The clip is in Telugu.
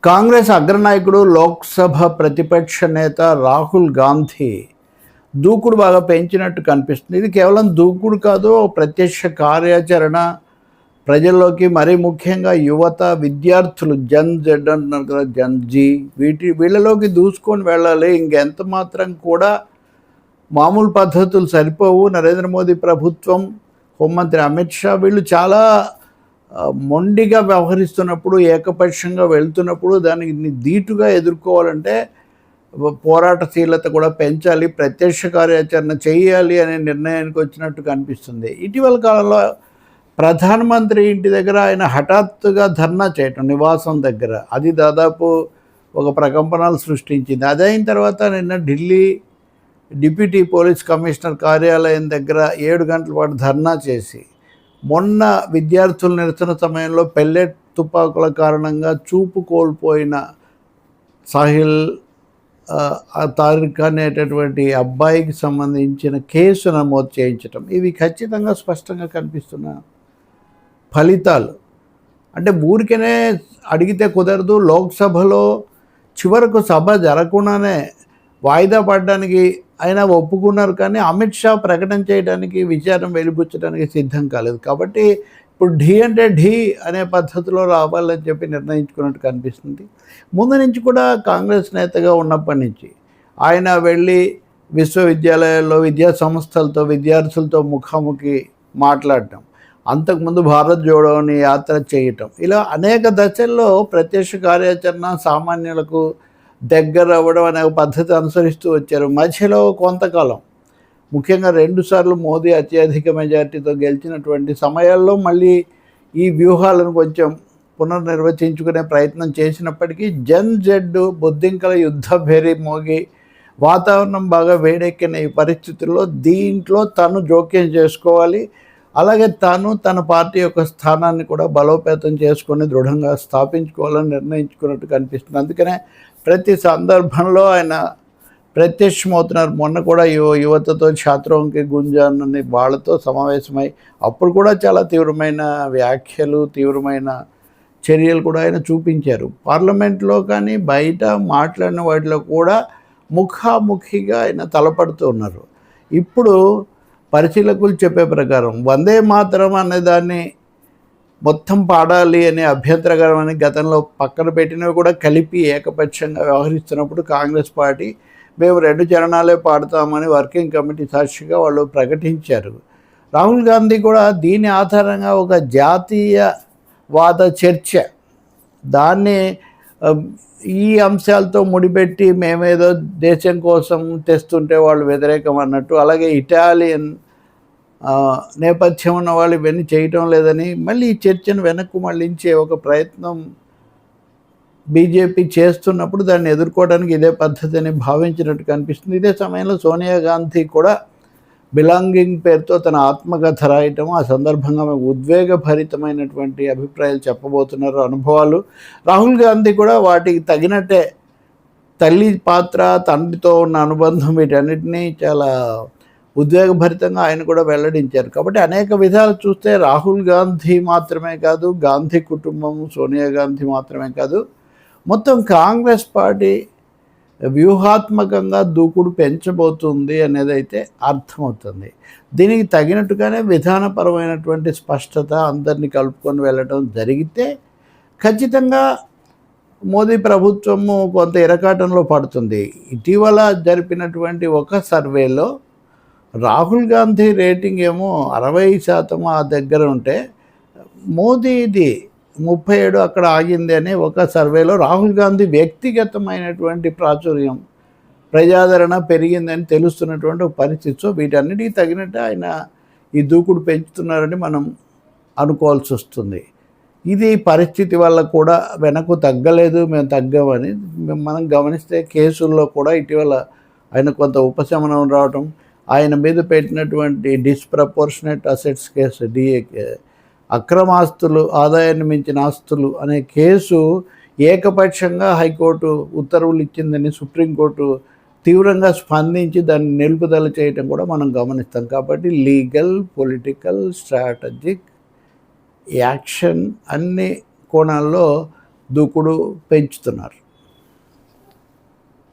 కాంగ్రెస్ అగ్రనాయకుడు, లోక్సభ ప్రతిపక్ష నేత రాహుల్ గాంధీ దూకుడు బాగా పెంచినట్టు కనిపిస్తుంది. ఇది కేవలం దూకుడు కాదు, ప్రత్యక్ష కార్యాచరణ. ప్రజల్లోకి మరీ ముఖ్యంగా యువత, విద్యార్థులు, జన్ జెడ్ అంటున్నారు కదా, జన్ జీ, వీళ్ళలోకి దూసుకొని వెళ్ళాలి. ఇంకెంత మాత్రం కూడా మామూలు పద్ధతులు సరిపోవు. నరేంద్ర మోదీ ప్రభుత్వం, హోంమంత్రి అమిత్ షా వీళ్ళు చాలా మొండిగా వ్యవహరిస్తున్నప్పుడు, ఏకపక్షంగా వెళ్తున్నప్పుడు దానికి ధీటుగా ఎదుర్కోవాలంటే పోరాటశీలత కూడా పెంచాలి, ప్రత్యక్ష కార్యాచరణ చేయాలి అనే నిర్ణయానికి వచ్చినట్టు కనిపిస్తుంది. ఇటీవల కాలంలో ప్రధానమంత్రి ఇంటి దగ్గర ఆయన హఠాత్తుగా ధర్నా చేయటం, నివాసం దగ్గర, అది దాదాపు ఒక ప్రకంపనలు సృష్టించింది. అదైన తర్వాత నిన్న ఢిల్లీ డిప్యూటీ పోలీస్ కమిషనర్ కార్యాలయం దగ్గర 7 గంటల పాటు ధర్నా చేసి, మొన్న విద్యార్థుల నిరసన సమయంలో పెల్లెట్ తుపాకుల కారణంగా చూపు కోల్పోయిన సాహిల్ తారిక్ అనేటటువంటి అబ్బాయికి సంబంధించిన కేసు నమోదు చేయించటం, ఇవి ఖచ్చితంగా స్పష్టంగా కనిపిస్తున్న ఫలితాలు. అంటే ఊరికనే అడిగితే కుదరదు. లోక్సభలో చివరకు సభ జరగకుండానే వాయిదా పడడానికి అయినా ఒప్పుకున్నారు, కానీ అమిత్ షా ప్రకటన చేయడానికి, విచారం వెలిబుచ్చడానికి సిద్ధం కాలేదు. కాబట్టి ఇప్పుడు ఢీ అంటే ఢీ అనే పద్ధతిలో రావాలని చెప్పి నిర్ణయించుకున్నట్టు కనిపిస్తుంది. ముందు నుంచి కూడా కాంగ్రెస్ నేతగా ఉన్నప్పటి నుంచి ఆయన వెళ్ళి విశ్వవిద్యాలయాల్లో, విద్యా సంస్థలతో, విద్యార్థులతో ముఖాముఖి మాట్లాడటం, అంతకుముందు భారత్ జోడో అని యాత్ర చేయటం, ఇలా అనేక దశల్లో ప్రత్యక్ష కార్యాచరణ, సామాన్యులకు దగ్గర అవ్వడం అనే పద్ధతి అనుసరిస్తూ వచ్చారు. మధ్యలో కొంతకాలం, ముఖ్యంగా 2 సార్లు మోదీ అత్యధిక మెజార్టీతో గెలిచినటువంటి సమయాల్లో మళ్ళీ ఈ వ్యూహాలను కొంచెం పునర్నిర్వచించుకునే ప్రయత్నం చేసినప్పటికీ జన్ జెడ్ బొద్దింకల యుద్ధ భేరీ మోగి వాతావరణం బాగా వేడెక్కిన ఈ పరిస్థితుల్లో దీంట్లో తను జోక్యం చేసుకోవాలి, అలాగే తాను తన పార్టీ యొక్క స్థానాన్ని కూడా బలోపేతం చేసుకొని దృఢంగా స్థాపించుకోవాలని నిర్ణయించుకున్నట్టు కనిపిస్తుంది. అందుకనే ప్రతి సందర్భంలో ఆయన ప్రత్యక్షమవుతున్నారు. మొన్న కూడా యువతతో ఛాత్రోంకి గుంజాన్ అని వాళ్ళతో సమావేశమై అప్పుడు కూడా చాలా తీవ్రమైన వ్యాఖ్యలు, తీవ్రమైన చర్యలు కూడా ఆయన చూపించారు. పార్లమెంట్లో కానీ బయట మాట్లాడిన వాటిలో కూడా ముఖాముఖిగా ఆయన తలపడుతూ ఉన్నారు. ఇప్పుడు పరిశీలకులు చెప్పే ప్రకారం వందే మాతరం అనేదాన్ని మొత్తం పాడాలి అనే అభ్యంతరకరమని గతంలో పక్కన పెట్టినవి కూడా కలిపి ఏకపక్షంగా వ్యవహరిస్తున్నప్పుడు కాంగ్రెస్ పార్టీ మేము 2 చరణాలే పాడతామని వర్కింగ్ కమిటీ సాక్షిగా వాళ్ళు ప్రకటించారు. రాహుల్ గాంధీ కూడా దీని ఆధారంగా ఒక జాతీయవాద చర్చ, దాన్ని ఈ అంశాలతో ముడిపెట్టి మేమేదో దేశం కోసం తెస్తుంటే వాళ్ళు వ్యతిరేకం అన్నట్టు, అలాగే ఇటాలియన్ నేపథ్యం ఉన్న వాళ్ళు ఇవన్నీ చేయటం లేదని మళ్ళీ ఈ చర్చను వెనక్కు మళ్ళించే ఒక ప్రయత్నం బీజేపీ చేస్తున్నప్పుడు దాన్ని ఎదుర్కోవడానికి ఇదే పద్ధతిని భావించినట్టు కనిపిస్తుంది. ఇదే సమయంలో సోనియా గాంధీ కూడా బిలాంగింగ్ పేరుతో తన ఆత్మకథ రాయటం, ఆ సందర్భంగా ఉద్వేగభరితమైనటువంటి అభిప్రాయాలు చెప్పబోతున్నారు, అనుభవాలు. రాహుల్ గాంధీ కూడా వాటికి తగినట్టే తల్లి పాత్ర, తండ్రితో ఉన్న అనుబంధం, వీటన్నిటినీ చాలా ఉద్వేగభరితంగా ఆయన కూడా వెల్లడించారు. కాబట్టి అనేక విధాలు చూస్తే రాహుల్ గాంధీ మాత్రమే కాదు, గాంధీ కుటుంబం, సోనియా గాంధీ మాత్రమే కాదు, మొత్తం కాంగ్రెస్ పార్టీ వ్యూహాత్మకంగా దూకుడు పెంచబోతుంది అనేది అయితే అర్థమవుతుంది. దీనికి తగినట్టుగానే విధానపరమైనటువంటి స్పష్టత, అందరినీ కలుపుకొని వెళ్ళడం జరిగితే ఖచ్చితంగా మోదీ ప్రభుత్వము కొంత ఇరకాటంలో పడుతుంది. ఇటీవల జరిపినటువంటి ఒక సర్వేలో రాహుల్ గాంధీ రేటింగ్ ఏమో 60% ఆ దగ్గర ఉంటే, మోదీది 37 అక్కడ ఆగింది అని ఒక సర్వేలో రాహుల్ గాంధీ వ్యక్తిగతమైనటువంటి ప్రాచుర్యం, ప్రజాదరణ పెరిగిందని తెలుస్తున్నటువంటి ఒక పరిస్థితి. సో వీటన్నిటికీ తగినట్టు ఆయన ఈ దూకుడు పెంచుతున్నారని మనం అనుకోవాల్సి వస్తుంది. ఇది పరిస్థితి వల్ల కూడా వెనక్కు తగ్గలేదు, మేము తగ్గామని మనం గమనిస్తే కేసుల్లో కూడా ఇటీవల ఆయన కొంత ఉపశమనం రావటం, ఆయన మీద పెట్టినటువంటి డిస్ప్రపోర్షనేట్ అసెట్స్ కేసు, డిఏ, అక్రమాస్తులు, ఆదాయాన్ని మించిన ఆస్తులు అనే కేసు ఏకపక్షంగా హైకోర్టు ఉత్తర్వులు ఇచ్చిందని సుప్రీంకోర్టు తీవ్రంగా స్పందించి దాన్ని నిలుపుదల చేయటం కూడా మనం గమనిస్తాం. కాబట్టి లీగల్, పొలిటికల్, స్ట్రాటజిక్ యాక్షన్ అన్ని కోణాల్లో దూకుడు పెంచుతున్నారు.